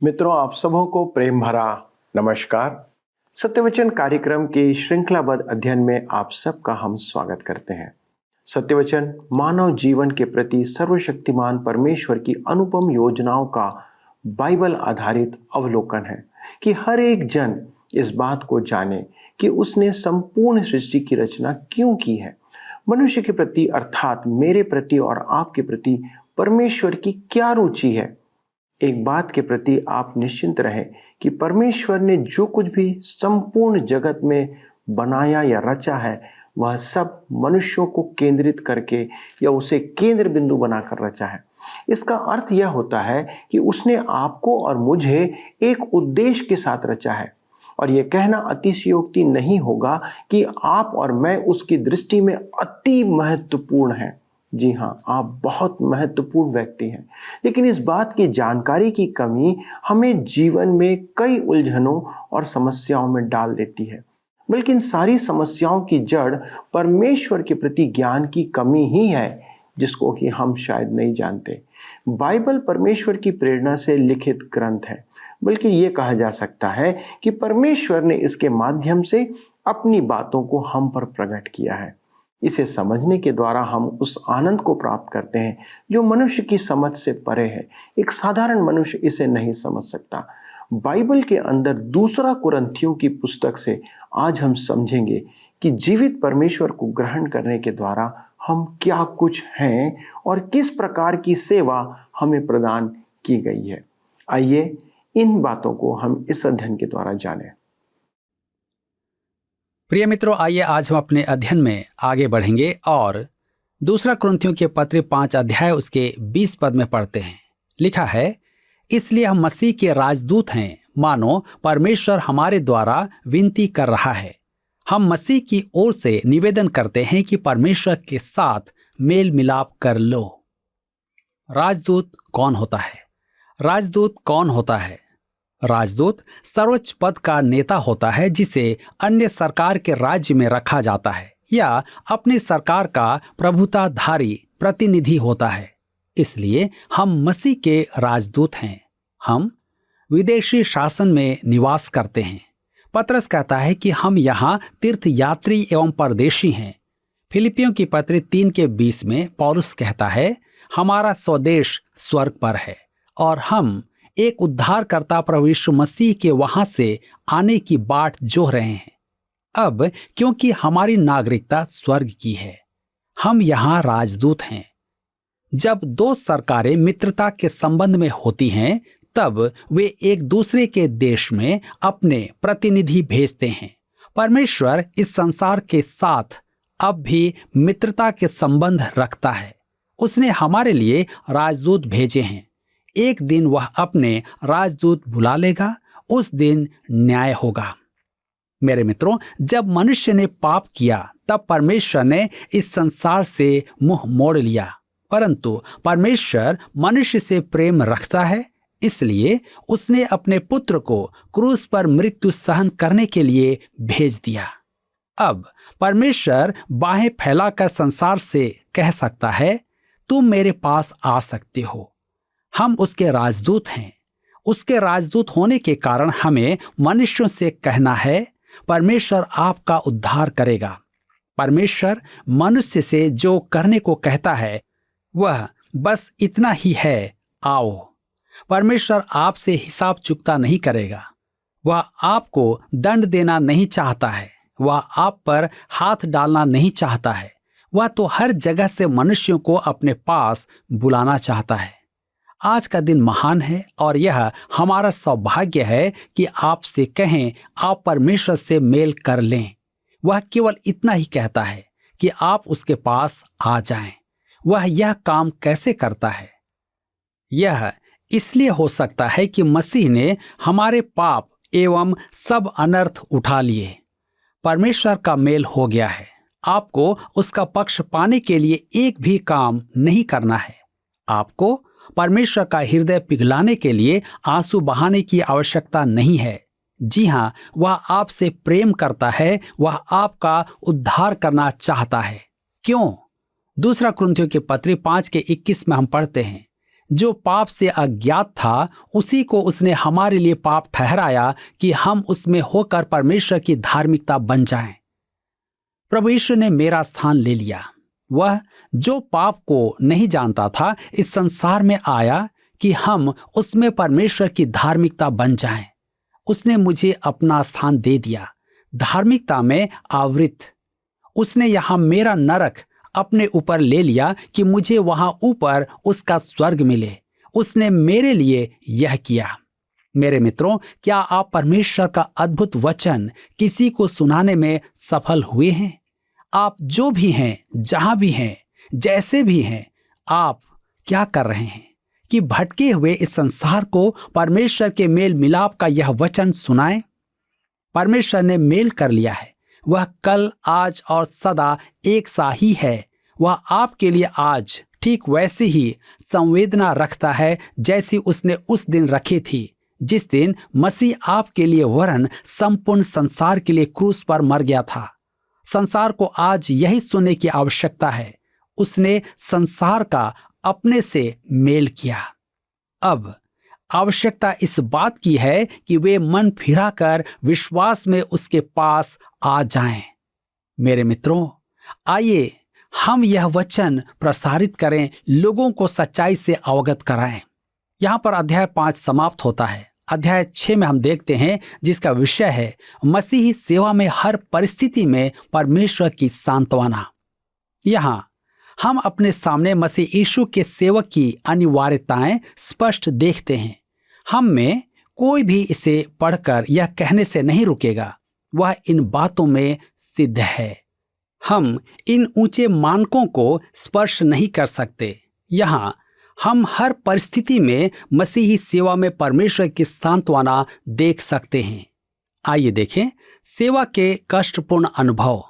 मित्रों, आप सबों को प्रेम भरा नमस्कार। सत्यवचन कार्यक्रम के श्रृंखलाबद्ध अध्ययन में आप सबका हम स्वागत करते हैं। सत्यवचन मानव जीवन के प्रति सर्वशक्तिमान परमेश्वर की अनुपम योजनाओं का बाइबल आधारित अवलोकन है कि हर एक जन इस बात को जाने कि उसने संपूर्ण सृष्टि की रचना क्यों की है। मनुष्य के प्रति अर्थात मेरे प्रति और आपके प्रति परमेश्वर की क्या रुचि है। एक बात के प्रति आप निश्चिंत रहें कि परमेश्वर ने जो कुछ भी संपूर्ण जगत में बनाया या रचा है वह सब मनुष्यों को केंद्रित करके या उसे केंद्र बिंदु बनाकर रचा है। इसका अर्थ यह होता है कि उसने आपको और मुझे एक उद्देश्य के साथ रचा है। और यह कहना अतिशयोक्ति नहीं होगा कि आप और मैं उसकी दृष्टि में अति महत्वपूर्ण हैं। जी हाँ, आप बहुत महत्वपूर्ण व्यक्ति हैं। लेकिन इस बात की जानकारी की कमी हमें जीवन में कई उलझनों और समस्याओं में डाल देती है। बल्कि इन सारी समस्याओं की जड़ परमेश्वर के प्रति ज्ञान की कमी ही है, जिसको कि हम शायद नहीं जानते। बाइबल परमेश्वर की प्रेरणा से लिखित ग्रंथ है, बल्कि ये कहा जा सकता है कि परमेश्वर ने इसके माध्यम से अपनी बातों को हम पर प्रकट किया है। इसे समझने के द्वारा हम उस आनंद को प्राप्त करते हैं जो मनुष्य की समझ से परे है। एक साधारण मनुष्य इसे नहीं समझ सकता। बाइबल के अंदर दूसरा कुरिन्थियों की पुस्तक से आज हम समझेंगे कि जीवित परमेश्वर को ग्रहण करने के द्वारा हम क्या कुछ हैं और किस प्रकार की सेवा हमें प्रदान की गई है। आइए इन बातों को हम इस अध्ययन के द्वारा जानें। प्रिय मित्रों, आइए आज हम अपने अध्ययन में आगे बढ़ेंगे और दूसरा कुरिन्थियों के पत्र 5 अध्याय उसके 20 पद में पढ़ते हैं। लिखा है, इसलिए हम मसीह के राजदूत हैं, मानो परमेश्वर हमारे द्वारा विनती कर रहा है। हम मसीह की ओर से निवेदन करते हैं कि परमेश्वर के साथ मेल मिलाप कर लो। राजदूत कौन होता है? राजदूत कौन होता है? राजदूत सर्वोच्च पद का नेता होता है जिसे अन्य सरकार के राज्य में रखा जाता है या अपनी सरकार का प्रभुताधारी प्रतिनिधि होता है। इसलिए हम मसीह के राजदूत हैं। हम विदेशी शासन में निवास करते हैं। पत्रस कहता है कि हम यहाँ तीर्थ यात्री एवं परदेशी हैं। फिलिपियों की पत्र 3 के 20 में पौलुस कहता है, हमारा स्वदेश स्वर्ग पर है और हम एक उद्धारकर्ता प्रभु यीशु मसीह के वहां से आने की बाट जोह रहे हैं। अब क्योंकि हमारी नागरिकता स्वर्ग की है, हम यहाँ राजदूत हैं। जब दो सरकारें मित्रता के संबंध में होती हैं, तब वे एक दूसरे के देश में अपने प्रतिनिधि भेजते हैं। परमेश्वर इस संसार के साथ अब भी मित्रता के संबंध रखता है। उसने हमारे लिए राजदूत भेजे हैं। एक दिन वह अपने राजदूत बुला लेगा, उस दिन न्याय होगा। मेरे मित्रों, जब मनुष्य ने पाप किया तब परमेश्वर ने इस संसार से मुंह मोड़ लिया, परंतु परमेश्वर मनुष्य से प्रेम रखता है, इसलिए उसने अपने पुत्र को क्रूस पर मृत्यु सहन करने के लिए भेज दिया। अब परमेश्वर बाहें फैलाकर संसार से कह सकता है, तुम मेरे पास आ सकते हो। हम उसके राजदूत हैं। उसके राजदूत होने के कारण हमें मनुष्यों से कहना है, परमेश्वर आपका उद्धार करेगा। परमेश्वर मनुष्य से जो करने को कहता है वह बस इतना ही है, आओ। परमेश्वर आपसे हिसाब चुकता नहीं करेगा। वह आपको दंड देना नहीं चाहता है। वह आप पर हाथ डालना नहीं चाहता है। वह तो हर जगह से मनुष्यों को अपने पास बुलाना चाहता है। आज का दिन महान है और यह हमारा सौभाग्य है कि आपसे कहें, आप परमेश्वर से मेल कर लें। वह केवल इतना ही कहता है कि आप उसके पास आ जाएं। वह यह काम कैसे करता है? यह इसलिए हो सकता है कि मसीह ने हमारे पाप एवं सब अनर्थ उठा लिए। परमेश्वर का मेल हो गया है। आपको उसका पक्ष पाने के लिए एक भी काम नहीं करना है। आपको परमेश्वर का हृदय पिघलाने के लिए आंसू बहाने की आवश्यकता नहीं है। जी हाँ, वह आपसे प्रेम करता है। वह आपका उद्धार करना चाहता है। क्यों? दूसरा कुरिन्थियों के पत्र 5 के 21 में हम पढ़ते हैं, जो पाप से अज्ञात था उसी को उसने हमारे लिए पाप ठहराया कि हम उसमें होकर परमेश्वर की धार्मिकता बन जाएं। प्रभु यीशु ने मेरा स्थान ले लिया। वह जो पाप को नहीं जानता था इस संसार में आया कि हम उसमें परमेश्वर की धार्मिकता बन जाएं। उसने मुझे अपना स्थान दे दिया, धार्मिकता में आवृत। उसने यहां मेरा नरक अपने ऊपर ले लिया कि मुझे वहां ऊपर उसका स्वर्ग मिले। उसने मेरे लिए यह किया। मेरे मित्रों, क्या आप परमेश्वर का अद्भुत वचन किसी को सुनाने में सफल हुए हैं? आप जो भी हैं, जहां भी हैं, जैसे भी हैं, आप क्या कर रहे हैं कि भटके हुए इस संसार को परमेश्वर के मेल मिलाप का यह वचन सुनाएं? परमेश्वर ने मेल कर लिया है। वह कल, आज और सदा एक सा ही है। वह आपके लिए आज ठीक वैसे ही संवेदना रखता है जैसी उसने उस दिन रखी थी जिस दिन मसीह आपके लिए वरन संपूर्ण संसार के लिए क्रूस पर मर गया था। संसार को आज यही सुनने की आवश्यकता है। उसने संसार का अपने से मेल किया। अब आवश्यकता इस बात की है कि वे मन फिराकर विश्वास में उसके पास आ जाएं। मेरे मित्रों, आइए हम यह वचन प्रसारित करें, लोगों को सच्चाई से अवगत कराएं। यहां पर अध्याय 5 समाप्त होता है। अध्याय 6 में हम देखते हैं जिसका विषय है मसीही सेवा में हर परिस्थिति में परमेश्वर की सांत्वना। यहां हम अपने सामने मसीह यीशु के सेवक की अनिवार्यताएं स्पष्ट देखते हैं। हम में कोई भी इसे पढ़कर यह कहने से नहीं रुकेगा, वह इन बातों में सिद्ध है। हम इन ऊंचे मानकों को स्पर्श नहीं कर सकते। यहाँ हम हर परिस्थिति में मसीही सेवा में परमेश्वर की सांत्वना देख सकते हैं। आइए देखें सेवा के कष्टपूर्ण अनुभव।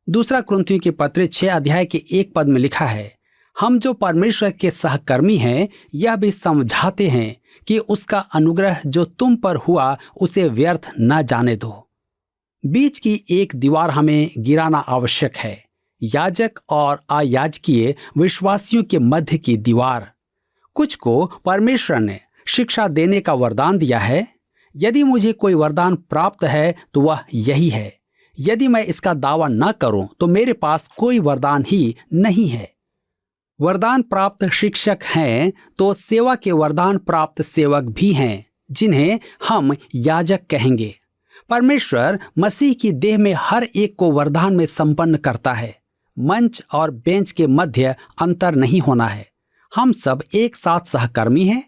2 कुरिन्थियों के पत्र 6 अध्याय के 1 पद में लिखा है, हम जो परमेश्वर के सहकर्मी हैं यह भी समझाते हैं कि उसका अनुग्रह जो तुम पर हुआ उसे व्यर्थ न जाने दो। बीच की एक दीवार हमें गिराना आवश्यक है, याजक और अयाजकीय विश्वासियों के मध्य की दीवार। कुछ को परमेश्वर ने शिक्षा देने का वरदान दिया है। यदि मुझे कोई वरदान प्राप्त है तो वह यही है। यदि मैं इसका दावा न करूं तो मेरे पास कोई वरदान ही नहीं है। वरदान प्राप्त शिक्षक हैं तो सेवा के वरदान प्राप्त सेवक भी हैं, जिन्हें हम याजक कहेंगे। परमेश्वर मसीह की देह में हर एक को वरदान में संपन्न करता है। मंच और बेंच के मध्य अंतर नहीं होना है। हम सब एक साथ सहकर्मी हैं।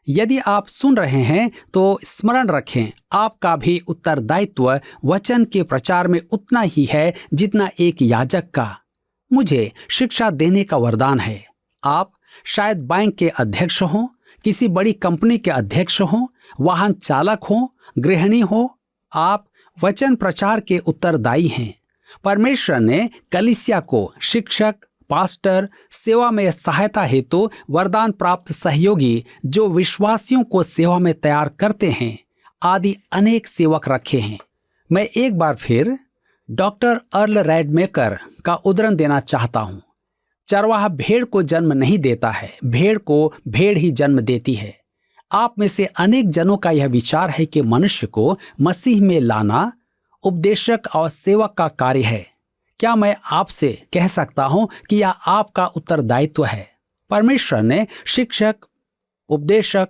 यदि आप सुन रहे हैं तो स्मरण रखें, आपका भी उत्तरदायित्व वचन के प्रचार में उतना ही है जितना एक याजक का। मुझे शिक्षा देने का वरदान है। आप शायद बैंक के अध्यक्ष हों, किसी बड़ी कंपनी के अध्यक्ष हों, वाहन चालक हों, गृहिणी हो, आप वचन प्रचार के उत्तरदायी हैं। परमेश्वर ने कलीसिया को शिक्षक, पास्टर, सेवा में सहायता हेतु वरदान प्राप्त सहयोगी जो विश्वासियों को सेवा में तैयार करते हैं आदि अनेक सेवक रखे हैं। मैं एक बार फिर डॉक्टर अर्ल रैडमेकर का उदाहरण देना चाहता हूं। चरवाहा भेड़ को जन्म नहीं देता है, भेड़ को भेड़ ही जन्म देती है। आप में से अनेक जनों का यह विचार है कि मनुष्य को मसीह में लाना उपदेशक और सेवक का कार्य है। क्या मैं आपसे कह सकता हूं कि यह आपका उत्तरदायित्व है? परमेश्वर ने शिक्षक, उपदेशक,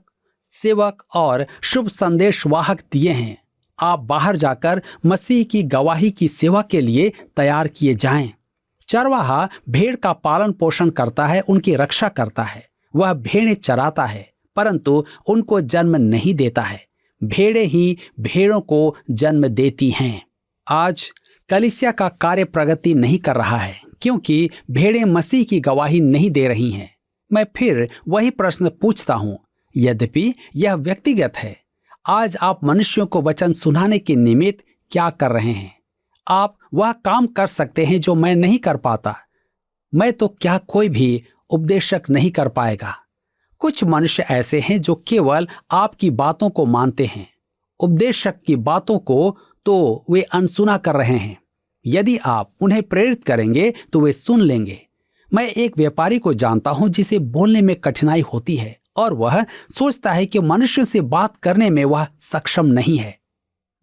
सेवक और शुभ संदेश वाहक दिए हैं। आप बाहर जाकर मसीह की गवाही की सेवा के लिए तैयार किए जाएं। चरवाहा भेड़ का पालन पोषण करता है, उनकी रक्षा करता है। वह भेड़ें चराता है परंतु उनको जन्म नहीं देता है। भेड़ें ही भेड़ों को जन्म देती हैं। आज कलीसिया का कार्य प्रगति नहीं कर रहा है क्योंकि भेड़ें मसीह की गवाही नहीं दे रही हैं। मैं फिर वही प्रश्न पूछता हूं, यद्यपि यह व्यक्तिगत है। आज आप मनुष्यों को वचन सुनाने के निमित्त क्या कर रहे हैं? आप वह काम कर सकते हैं जो मैं नहीं कर पाता। मैं तो क्या कोई भी उपदेशक नहीं कर पाएगा। कुछ मनुष्य ऐसे हैं जो केवल आपकी बातों को मानते हैं, उपदेशक की बातों को तो वे अनसुना कर रहे हैं। यदि आप उन्हें प्रेरित करेंगे तो वे सुन लेंगे। मैं एक व्यापारी को जानता हूं जिसे बोलने में कठिनाई होती है और वह सोचता है कि मनुष्य से बात करने में वह सक्षम नहीं है।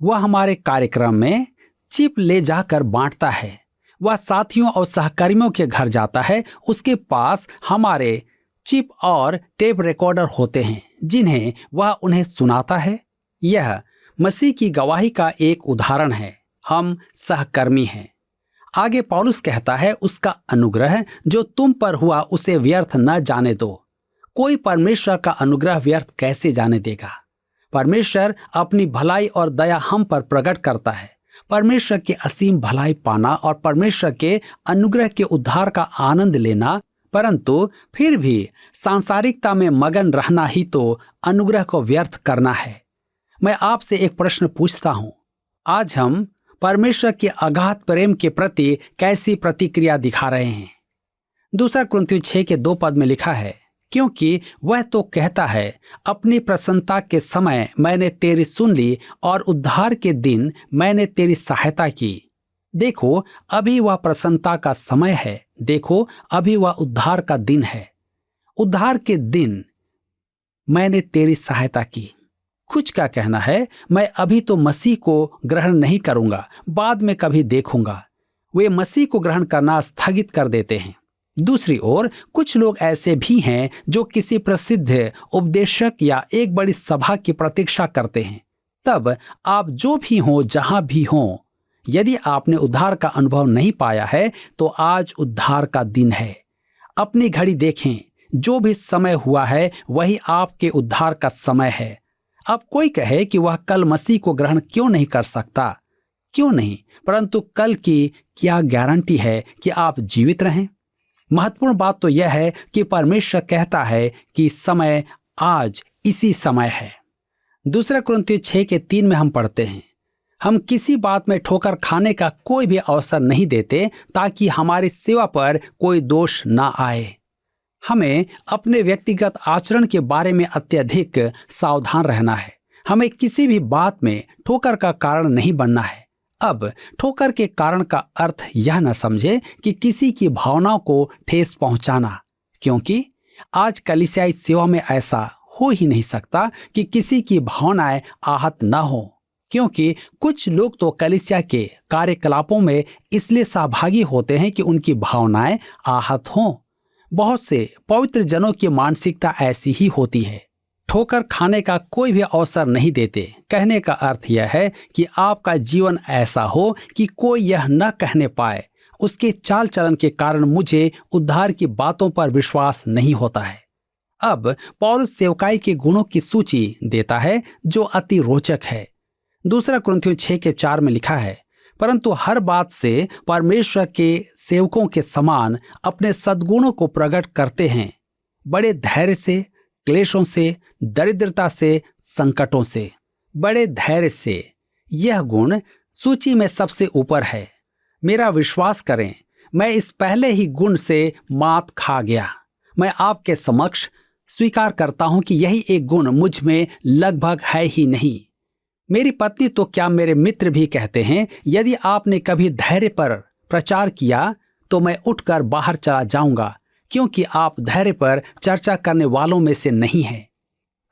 वह हमारे कार्यक्रम में चिप ले जाकर बांटता है। वह साथियों और सहकर्मियों के घर जाता है। उसके पास हमारे चिप और टेप रिकॉर्डर होते हैं जिन्हें वह उन्हें सुनाता है। यह मसीह की गवाही का एक उदाहरण है। हम सहकर्मी हैं। आगे पौलुस कहता है, उसका अनुग्रह जो तुम पर हुआ उसे व्यर्थ न जाने दो। कोई परमेश्वर का अनुग्रह व्यर्थ कैसे जाने देगा? परमेश्वर अपनी भलाई और दया हम पर प्रकट करता है। परमेश्वर के असीम भलाई पाना और परमेश्वर के अनुग्रह के उद्धार का आनंद लेना, परंतु फिर भी सांसारिकता में मगन रहना ही तो अनुग्रह को व्यर्थ करना है। मैं आपसे एक प्रश्न पूछता हूं, आज हम परमेश्वर के अगाध प्रेम के प्रति कैसी प्रतिक्रिया दिखा रहे हैं? 2 कुरिन्थियों 6:2 में लिखा है, क्योंकि वह तो कहता है, अपनी प्रसन्नता के समय मैंने तेरी सुन ली और उद्धार के दिन मैंने तेरी सहायता की। देखो, अभी वह प्रसन्नता का समय है। देखो, अभी वह उद्धार का दिन है। उद्धार के दिन मैंने तेरी सहायता की। कुछ का कहना है, मैं अभी तो मसीह को ग्रहण नहीं करूंगा, बाद में कभी देखूंगा। वे मसीह को ग्रहण करना स्थगित कर देते हैं। दूसरी ओर कुछ लोग ऐसे भी हैं जो किसी प्रसिद्ध उपदेशक या एक बड़ी सभा की प्रतीक्षा करते हैं। तब आप जो भी हो, जहां भी हो, यदि आपने उद्धार का अनुभव नहीं पाया है तो आज उद्धार का दिन है। अपनी घड़ी देखें, जो भी समय हुआ है वही आपके उद्धार का समय है। अब कोई कहे कि वह कल मसीह को ग्रहण क्यों नहीं कर सकता? क्यों नहीं? परंतु कल की क्या गारंटी है कि आप जीवित रहें? महत्वपूर्ण बात तो यह है कि परमेश्वर कहता है कि समय आज इसी समय है। 2 कुरिन्थियों 6:3 में हम पढ़ते हैं, हम किसी बात में ठोकर खाने का कोई भी अवसर नहीं देते ताकि हमारी सेवा पर कोई दोष ना आए। हमें अपने व्यक्तिगत आचरण के बारे में अत्यधिक सावधान रहना है। हमें किसी भी बात में ठोकर का कारण नहीं बनना है। अब ठोकर के कारण का अर्थ यह न समझे कि किसी की भावनाओं को ठेस पहुंचाना, क्योंकि आज कलीसियाई सेवा में ऐसा हो ही नहीं सकता कि किसी की भावनाएं आहत न हो, क्योंकि कुछ लोग तो कलीसिया के कार्यकलापों में इसलिए सहभागी होते हैं कि उनकी भावनाएं आहत हों। बहुत से पवित्र जनों की मानसिकता ऐसी ही होती है। ठोकर खाने का कोई भी अवसर नहीं देते। कहने का अर्थ यह है कि आपका जीवन ऐसा हो कि कोई यह न कहने पाए, उसके चाल चलन के कारण मुझे उद्धार की बातों पर विश्वास नहीं होता है। अब पौलुस सेवकाई के गुणों की सूची देता है जो अति रोचक है। 2 कुरिन्थियों 6:4 में लिखा है, परंतु हर बात से परमेश्वर के सेवकों के समान अपने सद्गुणों को प्रकट करते हैं, बड़े धैर्य से, क्लेशों से, दरिद्रता से, संकटों से। बड़े धैर्य से, यह गुण सूची में सबसे ऊपर है। मेरा विश्वास करें, मैं इस पहले ही गुण से मात खा गया। मैं आपके समक्ष स्वीकार करता हूं कि यही एक गुण मुझ में लगभग है ही नहीं। मेरी पत्नी तो क्या मेरे मित्र भी कहते हैं, यदि आपने कभी धैर्य पर प्रचार किया तो मैं उठकर बाहर चला जाऊंगा, क्योंकि आप धैर्य पर चर्चा करने वालों में से नहीं हैं।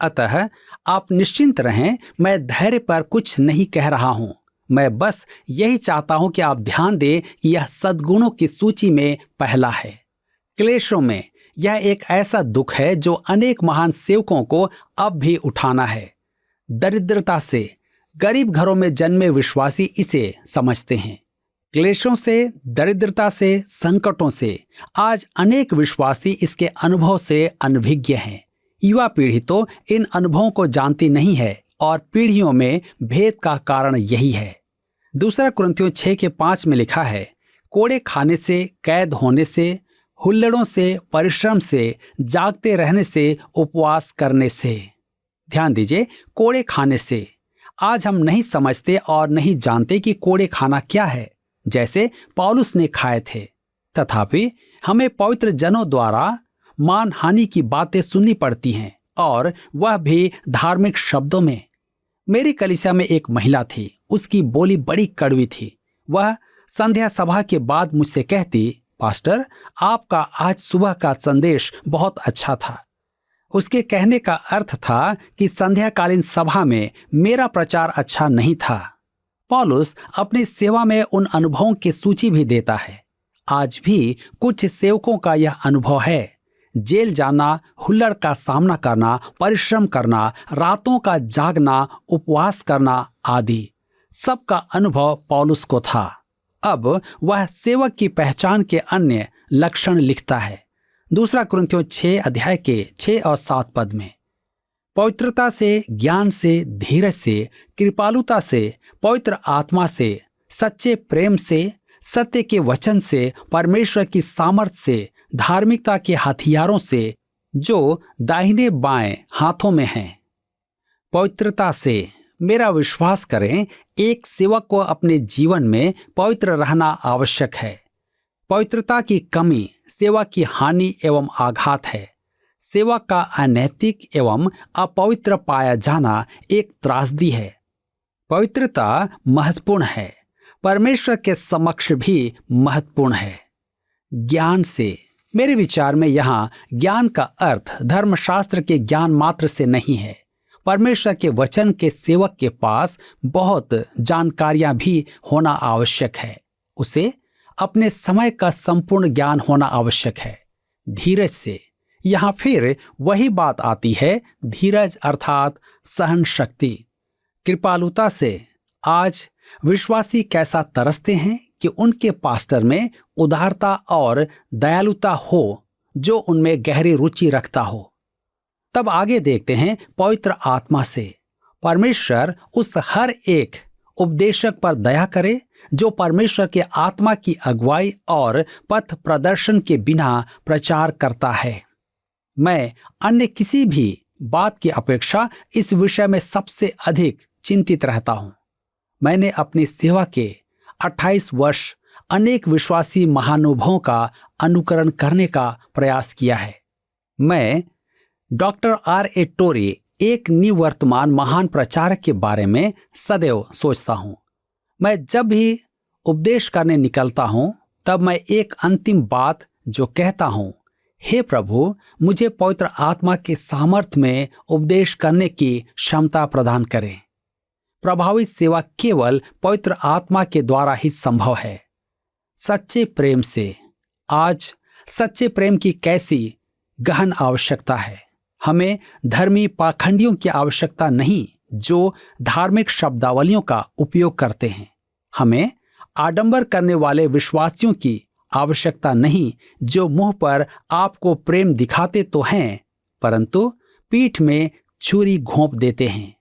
अतः आप निश्चिंत रहें, मैं धैर्य पर कुछ नहीं कह रहा हूं। मैं बस यही चाहता हूं कि आप ध्यान दें कि यह सद्गुणों की सूची में पहला है। क्लेशों में यह एक ऐसा दुख है जो अनेक महान सेवकों को अब भी उठाना है। दरिद्रता से, गरीब घरों में जन्मे विश्वासी इसे समझते हैं। क्लेशों से, दरिद्रता से, संकटों से आज अनेक विश्वासी इसके अनुभव से अनभिज्ञ हैं। युवा पीढ़ी तो इन अनुभवों को जानती नहीं है और पीढ़ियों में भेद का कारण यही है। 2 कुरिन्थियों 6:5 में लिखा है, कोड़े खाने से, कैद होने से, हुल्लड़ों से, परिश्रम से, जागते रहने से, उपवास करने से। ध्यान दीजिए, कोड़े खाने से। आज हम नहीं समझते और नहीं जानते कि कोड़े खाना क्या है, जैसे पौलुस ने खाए थे। तथापि हमें पवित्र जनों द्वारा मानहानि की बातें सुननी पड़ती हैं, और वह भी धार्मिक शब्दों में। मेरी कलीसिया में एक महिला थी, उसकी बोली बड़ी कड़वी थी। वह संध्या सभा के बाद मुझसे कहती, पास्टर, आपका आज सुबह का संदेश बहुत अच्छा था। उसके कहने का अर्थ था कि संध्याकालीन सभा में मेरा प्रचार अच्छा नहीं था। पौलुस अपनी सेवा में उन अनुभवों की सूची भी देता है। आज भी कुछ सेवकों का यह अनुभव है। जेल जाना, हुल्लड़ का सामना करना, परिश्रम करना, रातों का जागना, उपवास करना आदि सबका अनुभव पौलुस को था। अब वह सेवक की पहचान के अन्य लक्षण लिखता है। 2 कुरिन्थियों 6 अध्याय के 6 और 7 पद में, पवित्रता से, ज्ञान से, धीरज से, कृपालुता से, पवित्र आत्मा से, सच्चे प्रेम से, सत्य के वचन से, परमेश्वर की सामर्थ्य से, धार्मिकता के हथियारों से जो दाहिने बाएं हाथों में हैं। पवित्रता से मेरा विश्वास करें, एक सेवक को अपने जीवन में पवित्र रहना आवश्यक है। पवित्रता की कमी सेवा की हानि एवं आघात है। सेवा का अनैतिक एवं अपवित्र पाया जाना एक त्रासदी है। पवित्रता महत्वपूर्ण है, परमेश्वर के समक्ष भी महत्वपूर्ण है। ज्ञान से, मेरे विचार में यहाँ ज्ञान का अर्थ धर्मशास्त्र के ज्ञान मात्र से नहीं है। परमेश्वर के वचन के सेवक के पास बहुत जानकारियां भी होना आवश्यक है। उसे अपने समय का संपूर्ण ज्ञान होना आवश्यक है। धीरज से, यहाँ फिर वही बात आती है, धीरज अर्थात सहन शक्ति। कृपालुता से, आज विश्वासी कैसा तरसते हैं कि उनके पास्टर में उदारता और दयालुता हो, जो उनमें गहरी रुचि रखता हो। तब आगे देखते हैं, पवित्र आत्मा से, परमेश्वर उस हर एक उपदेशक पर दया करे जो परमेश्वर के आत्मा की अगुवाई और पथ प्रदर्शन के बिना प्रचार करता है। मैं अन्य किसी भी बात की अपेक्षा इस विषय में सबसे अधिक चिंतित रहता हूं। मैंने अपनी सेवा के 28 वर्ष अनेक विश्वासी महानुभावों का अनुकरण करने का प्रयास किया है। मैं डॉक्टर R.A. टोरी, एक निवर्तमान महान प्रचारक के बारे में सदैव सोचता हूं। मैं जब भी उपदेश करने निकलता हूं, तब मैं एक अंतिम बात जो कहता हूं, हे प्रभु, मुझे पवित्र आत्मा के सामर्थ्य में उपदेश करने की क्षमता प्रदान करें। प्रभावी सेवा केवल पवित्र आत्मा के द्वारा ही संभव है। सच्चे प्रेम से, आज सच्चे प्रेम की कैसी गहन आवश्यकता है। हमें धर्मी पाखंडियों की आवश्यकता नहीं जो धार्मिक शब्दावलियों का उपयोग करते हैं। हमें आडंबर करने वाले विश्वासियों की आवश्यकता नहीं जो मुंह पर आपको प्रेम दिखाते तो हैं, परंतु पीठ में छुरी घोंप देते हैं।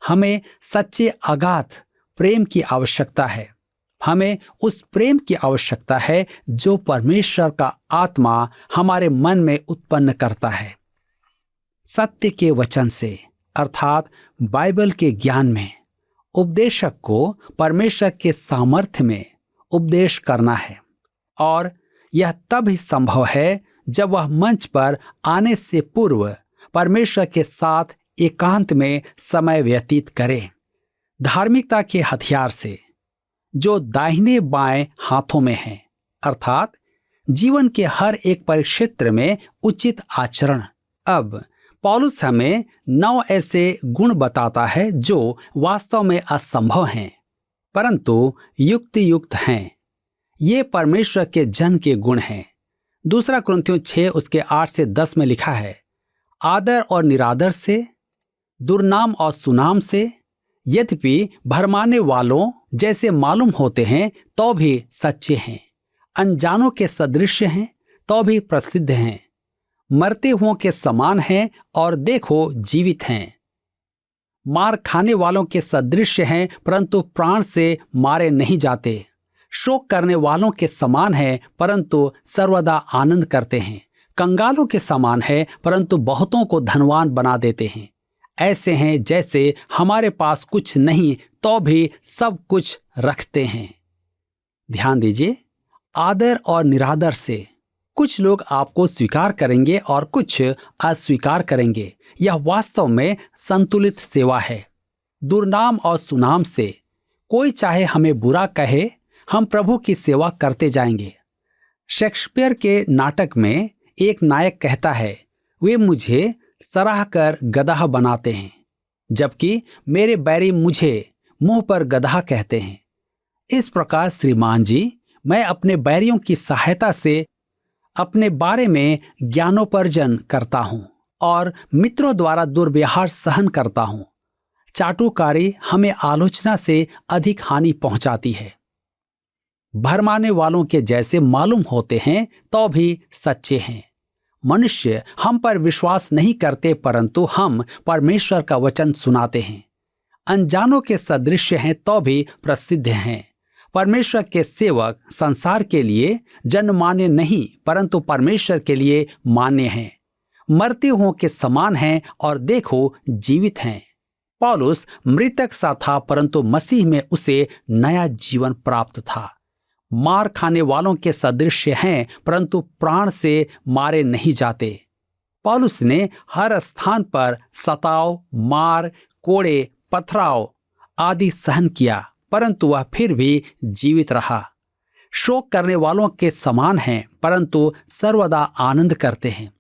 हमें सच्चे अगाध प्रेम की आवश्यकता है। हमें उस प्रेम की आवश्यकता है जो परमेश्वर का आत्मा हमारे मन में उत्पन्न करता है। सत्य के वचन से, अर्थात बाइबल के ज्ञान में, उपदेशक को परमेश्वर के सामर्थ्य में उपदेश करना है, और यह तब ही संभव है जब वह मंच पर आने से पूर्व परमेश्वर के साथ एकांत में समय व्यतीत करे। धार्मिकता के हथियार से, जो दाहिने बाएं हाथों में हैं, अर्थात जीवन के हर एक परिक्षेत्र में उचित आचरण। अब पौलुस हमें 9 ऐसे गुण बताता है जो वास्तव में असंभव हैं, परंतु युक्त हैं। ये परमेश्वर के जन के गुण हैं। 2 कुरिन्थियों 6 उसके 8 से 10 में लिखा है, आदर और निरादर से, दुर्नाम और सुनाम से, यद्यपि भरमाने वालों जैसे मालूम होते हैं तो भी सच्चे हैं, अनजानों के सदृश हैं तो भी प्रसिद्ध हैं, मरते हुओं के समान हैं और देखो जीवित हैं, मार खाने वालों के सदृश हैं परंतु प्राण से मारे नहीं जाते, शोक करने वालों के समान हैं परंतु सर्वदा आनंद करते हैं, कंगालों के समान है परंतु बहुतों को धनवान बना देते हैं, ऐसे हैं जैसे हमारे पास कुछ नहीं तो भी सब कुछ रखते हैं। ध्यान दीजिए, आदर और निरादर से, कुछ लोग आपको स्वीकार करेंगे और कुछ अस्वीकार करेंगे। यह वास्तव में संतुलित सेवा है। दुर्नाम और सुनाम से, कोई चाहे हमें बुरा कहे, हम प्रभु की सेवा करते जाएंगे। शेक्सपियर के नाटक में एक नायक कहता है, वे मुझे सराह कर गदहा बनाते हैं, जबकि मेरे बैरी मुझे मुंह पर गदहा कहते हैं। इस प्रकार श्रीमान जी, मैं अपने बैरियों की सहायता से अपने बारे में ज्ञानोपार्जन करता हूं और मित्रों द्वारा दुर्व्यवहार सहन करता हूं। चाटुकारी हमें आलोचना से अधिक हानि पहुंचाती है। भरमाने वालों के जैसे मालूम होते हैं तो भी सच्चे हैं। मनुष्य हम पर विश्वास नहीं करते, परंतु हम परमेश्वर का वचन सुनाते हैं। अनजानों के सदृश हैं तो भी प्रसिद्ध हैं। परमेश्वर के सेवक संसार के लिए जनमान्य नहीं, परंतु परमेश्वर के लिए मान्य हैं। मरते हुओं के समान हैं और देखो जीवित हैं। पौलुस मृतक सा था, परंतु मसीह में उसे नया जीवन प्राप्त था। मार खाने वालों के सदृश हैं, परंतु प्राण से मारे नहीं जाते। पौलुस ने हर स्थान पर सताव, मार, कोड़े, पथराव आदि सहन किया, परंतु वह फिर भी जीवित रहा। शोक करने वालों के समान हैं, परंतु सर्वदा आनंद करते हैं।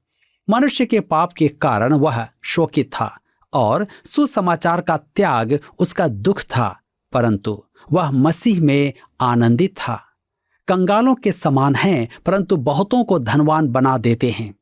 मनुष्य के पाप के कारण वह शोकित था और सुसमाचार का त्याग उसका दुख था, परंतु वह मसीह में आनंदित था। कंगालों के समान हैं, परंतु बहुतों को धनवान बना देते हैं।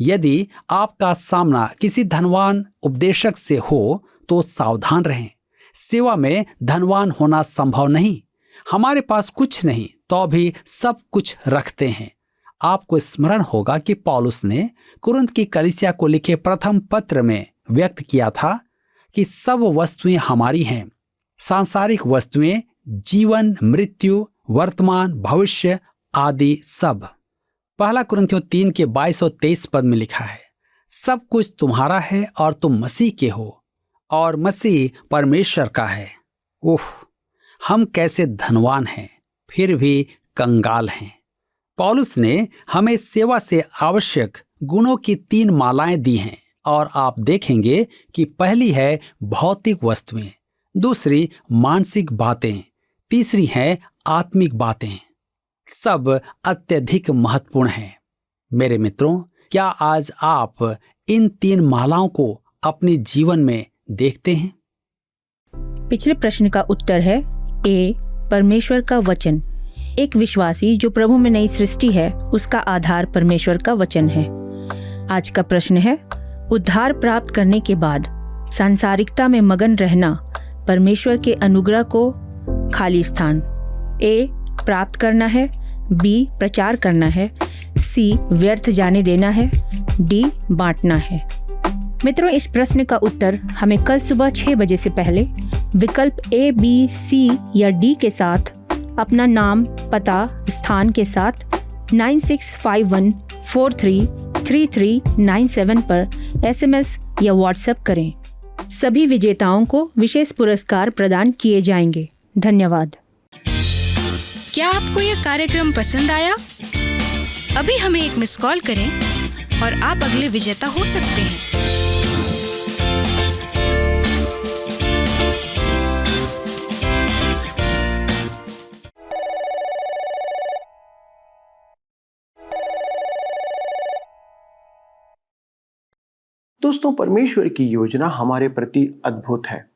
यदि आपका सामना किसी धनवान उपदेशक से हो तो सावधान रहें। सेवा में धनवान होना संभव नहीं। हमारे पास कुछ नहीं तो भी सब कुछ रखते हैं। आपको स्मरण होगा कि पौलुस ने कुरिन्थ की कलीसिया को लिखे प्रथम पत्र में व्यक्त किया था कि सब वस्तुएं हमारी हैं। सांसारिक वस्तुएं, जीवन, मृत्यु, वर्तमान, भविष्य आदि सब। पहला कुरिन्थियों 3 के 22 और 23 पद में लिखा है, सब कुछ तुम्हारा है और तुम मसीह के हो और मसीह परमेश्वर का है। उफ, हम कैसे धनवान हैं, फिर भी कंगाल हैं। पौलुस ने हमें सेवा से आवश्यक गुणों की 3 मालाएं दी हैं और आप देखेंगे कि पहली है भौतिक वस्तुएं, दूसरी मानसिक बातें, तीसरी है आत्मिक बातें। सब अत्यधिक महत्वपूर्ण हैं। मेरे मित्रों, क्या आज आप इन 3 मालाओं को अपने जीवन में देखते हैं? पिछले प्रश्न का उत्तर है ए, परमेश्वर का वचन। एक विश्वासी जो प्रभु में नई सृष्टि है, उसका आधार परमेश्वर का वचन है। आज का प्रश्न है, उद्धार प्राप्त करने के बाद सांसारिकता में मगन रहना परमेश्वर के अनुग्रह को खाली स्थान। ए, प्राप्त करना है, बी, प्रचार करना है, सी, व्यर्थ जाने देना है, डी, बांटना है। मित्रों, इस प्रश्न का उत्तर हमें कल सुबह 6 बजे से पहले विकल्प ए, बी, सी या डी के साथ अपना नाम, पता, स्थान के साथ 9651433397 पर SMS या व्हाट्सएप करें। सभी विजेताओं को विशेष पुरस्कार प्रदान किए जाएंगे। धन्यवाद। क्या आपको यह कार्यक्रम पसंद आया? अभी हमें एक मिस कॉल करें और आप अगले विजेता हो सकते हैं। दोस्तों, परमेश्वर की योजना हमारे प्रति अद्भुत है।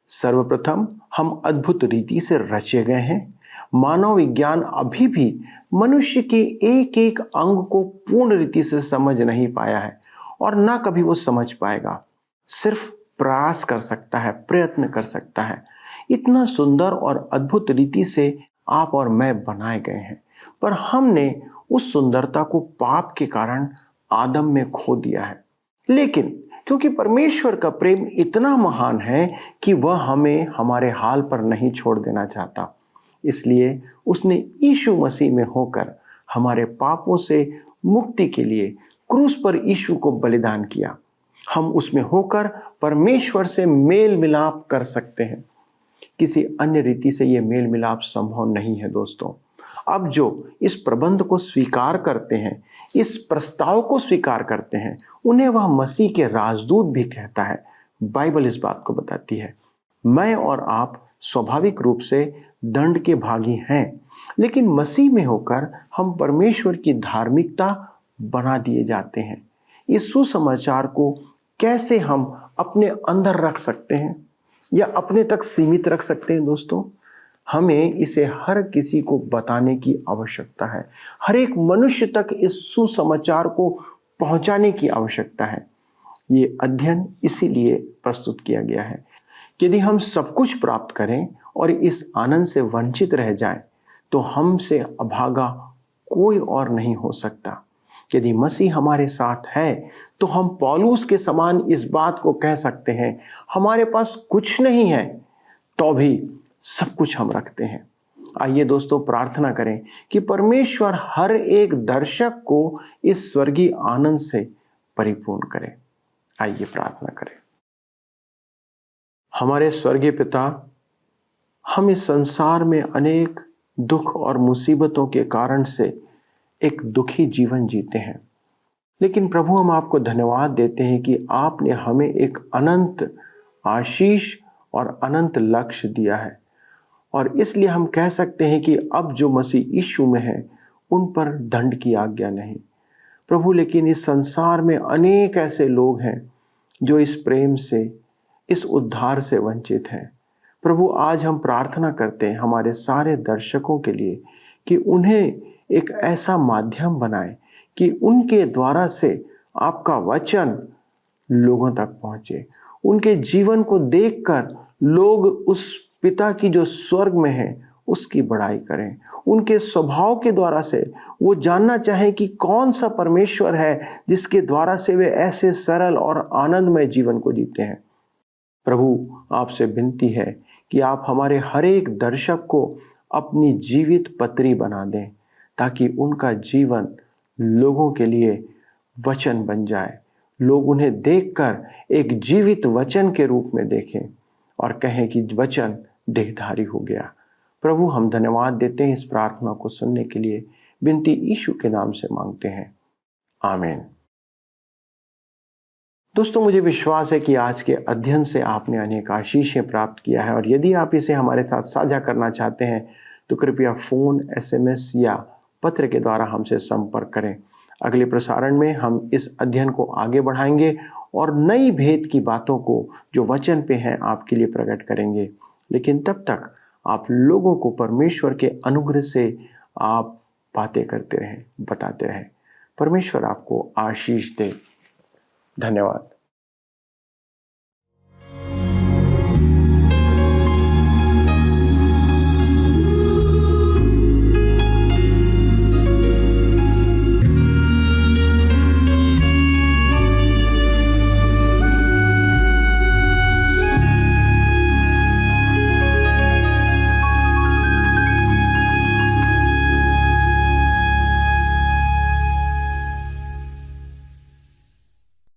सर्वप्रथम हम अद्भुत रीति से रचे गए हैं। मानव विज्ञान अभी भी मनुष्य के एक एक अंग को पूर्ण रीति से समझ नहीं पाया है और ना कभी वो समझ पाएगा। सिर्फ प्रयास कर सकता है, प्रयत्न कर सकता है। इतना सुंदर और अद्भुत रीति से आप और मैं बनाए गए हैं, पर हमने उस सुंदरता को पाप के कारण आदम में खो दिया है। लेकिन क्योंकि परमेश्वर का प्रेम इतना महान है कि वह हमें हमारे हाल पर नहीं छोड़ देना चाहता, इसलिए उसने यीशु मसीह में होकर हमारे पापों से मुक्ति के लिए क्रूस पर यीशु को बलिदान किया। हम उसमें होकर परमेश्वर से मेल मिलाप कर सकते हैं। किसी अन्य रीति से यह मेल मिलाप संभव नहीं है। दोस्तों, अब जो इस प्रबंध को स्वीकार करते हैं, इस प्रस्ताव को स्वीकार करते हैं, उन्हें वह मसीह के राजदूत भी कहता है। बाइबल इस बात को बताती है। मैं और आप स्वाभाविक रूप से दंड के भागी हैं, लेकिन मसीह में होकर हम परमेश्वर की धार्मिकता बना दिए जाते हैं। इस सुसमाचार को कैसे हम अपने अंदर रख सकते हैं या अपने तक सीमित रख सकते हैं। दोस्तों, हमें इसे हर किसी को बताने की आवश्यकता है। हर एक मनुष्य तक इस सुसमाचार को पहुंचाने की आवश्यकता है। ये अध्ययन इसीलिए प्रस्तुत किया गया है। यदि हम सब कुछ प्राप्त करें और इस आनंद से वंचित रह जाएं, तो हमसे अभागा कोई और नहीं हो सकता। यदि मसीह हमारे साथ है तो हम पौलुस के समान इस बात को कह सकते हैं, हमारे पास कुछ नहीं है तो भी सब कुछ हम रखते हैं। आइए दोस्तों, प्रार्थना करें कि परमेश्वर हर एक दर्शक को इस स्वर्गीय आनंद से परिपूर्ण करे। आइए प्रार्थना करें। हमारे स्वर्गीय पिता, हम इस संसार में अनेक दुख और मुसीबतों के कारण से एक दुखी जीवन जीते हैं, लेकिन प्रभु हम आपको धन्यवाद देते हैं कि आपने हमें एक अनंत आशीष और अनंत लक्ष्य दिया है। और इसलिए हम कह सकते हैं कि अब जो मसीह यीशु में है उन पर दंड की आज्ञा नहीं प्रभु। लेकिन इस संसार में अनेक ऐसे लोग हैं जो इस प्रेम से, इस उद्धार से वंचित हैं। प्रभु, आज हम प्रार्थना करते हैं हमारे सारे दर्शकों के लिए कि उन्हें एक ऐसा माध्यम बनाए कि उनके द्वारा से आपका वचन लोगों तक पहुंचे। उनके जीवन को देखकर लोग उस पिता की जो स्वर्ग में है उसकी बड़ाई करें। उनके स्वभाव के द्वारा से वो जानना चाहें कि कौन सा परमेश्वर है जिसके द्वारा से वे ऐसे सरल और आनंदमय जीवन को जीते हैं। प्रभु, आपसे विनती है कि आप हमारे हर एक दर्शक को अपनी जीवित पत्री बना दें, ताकि उनका जीवन लोगों के लिए वचन बन जाए। लोग उन्हें देखकर एक जीवित वचन के रूप में देखें और कहें कि वचन देहधारी हो गया। प्रभु, हम धन्यवाद देते हैं इस प्रार्थना को सुनने के लिए। विनती यीशु के नाम से मांगते हैं, आमीन। दोस्तों, मुझे विश्वास है कि आज के अध्ययन से आपने अनेक आशीषें प्राप्त किया है, और यदि आप इसे हमारे साथ साझा करना चाहते हैं तो कृपया फ़ोन, SMS या पत्र के द्वारा हमसे संपर्क करें। अगले प्रसारण में हम इस अध्ययन को आगे बढ़ाएंगे और नई भेद की बातों को जो वचन पे हैं आपके लिए प्रकट करेंगे। लेकिन तब तक आप लोगों को परमेश्वर के अनुग्रह से आप बातें करते रहें, बताते रहें। परमेश्वर आपको आशीष दे। धन्यवाद।